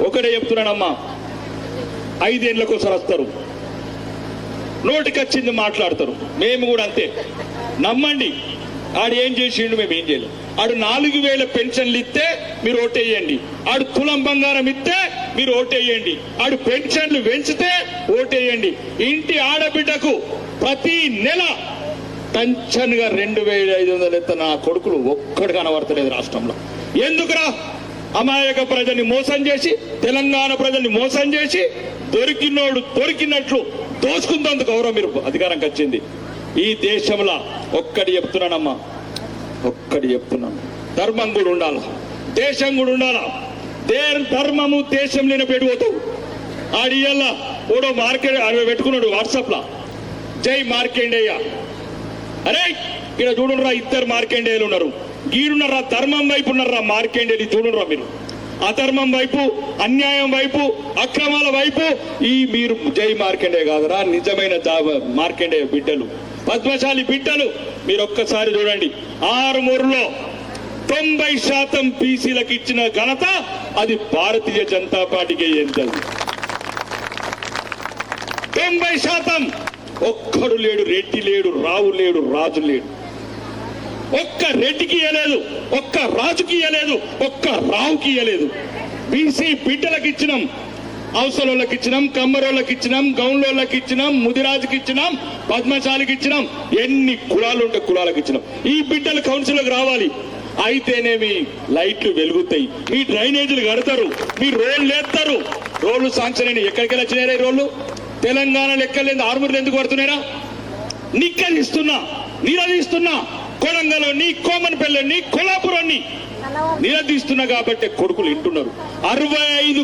ఒకటే చెప్తున్నానమ్మా, 5 ఏళ్ళకోసారి వస్తారు, నోటికొచ్చింది మాట్లాడతారు. మేము కూడా అంతే, నమ్మండి. ఆడు ఏం చేసిండు, మేము ఏం చేయలేం. ఆడు 4000 పెన్షన్లు ఇస్తే మీరు ఓటేయండి, ఆడు తులం బంగారం ఇస్తే మీరు ఓటేయండి, ఆడు పెన్షన్లు పెంచితే ఓటేయండి. ఇంటి ఆడబిడ్డకు ప్రతి నెల టెన్షన్గా 2500 ఎత్త నా కొడుకులు ఒక్కడు కనబడతలేదు రాష్ట్రంలో. ఎందుకురా? అమాయక ప్రజల్ని మోసం చేసి, తెలంగాణ ప్రజల్ని మోసం చేసి, దొరికినోడు దొరికినట్లు దోచుకుందందుకు గౌరవం మీరు అధికారంకి వచ్చింది. ఈ దేశంలో ఒక్కటి చెప్తున్నానమ్మా, ఒక్కటి చెప్తున్నాను, ధర్మం కూడా ఉండాలా, దేశం కూడా ఉండాలా. ధర్మము దేశం లేని పెట్టుకోతావు. ఆడియల్ల ఓడో మార్కెట్ పెట్టుకున్నాడు వాట్సాప్లో, జై మార్కెండేయ. అరే ఇక్కడ చూడుర్రా, 2 మార్కెండేయులు ఉన్నారు. గీడున్నారా, ధర్మం వైపు ఉన్నారా మార్కెండేయులు, చూడుర్రా మీరు. అధర్మం వైపు, అన్యాయం వైపు, అక్రమాల వైపు ఈ మీరు జై మార్కెండేయ కాదురా, నిజమైన మార్కెండేయ బిడ్డలు, పద్మశాలి బిడ్డలు. మీరు ఒక్కసారి చూడండి, 6 90% బీసీలకు ఇచ్చిన ఘనత అది భారతీయ జనతా పార్టీకి ఎంతది. 90%. ఒక్కడు లేడు, రెడ్డి లేడు, రావు లేడు, రాజు లేడు. ఒక్క రెడ్డికి ఇయ్యలేదు, ఒక్క రాజుకి ఇయ్యలేదు, ఒక్క రావుకి ఇయ్యలేదు. బీసీ బిడ్డలకు ఇచ్చినాం, అవసరాలకు ఇచ్చినాం, కమ్మరోళ్ళకి ఇచ్చినాం, గౌన్లోళ్ళకి ఇచ్చినాం, ముదిరాజుకి ఇచ్చినాం, పద్మశాలికి ఇచ్చినాం. ఎన్ని కులాలు ఉంటే కులాలకు ఇచ్చినాం. ఈ బిడ్డలు కౌన్సిల్కి రావాలి, అయితేనేమి లైట్లు వెలుగుతాయి, మీ డ్రైనేజీలు కడతారు, మీ రోడ్లు వేస్తారు. రోడ్లు శాంక్షన్ అయినా ఎక్కడికి వచ్చినారా? ఈ రోడ్లు తెలంగాణ లెక్కలేదు, ఆర్మూర్లు ఎందుకు పడుతున్నారా? నిక్కలిస్తున్నా, నిలదీస్తున్నా, కొడంగల్ని, కోమన్పల్లిని, కొల్లాపురాన్ని నిలదీస్తున్నా కాబట్టి కొడుకులు వింటున్నారు. 65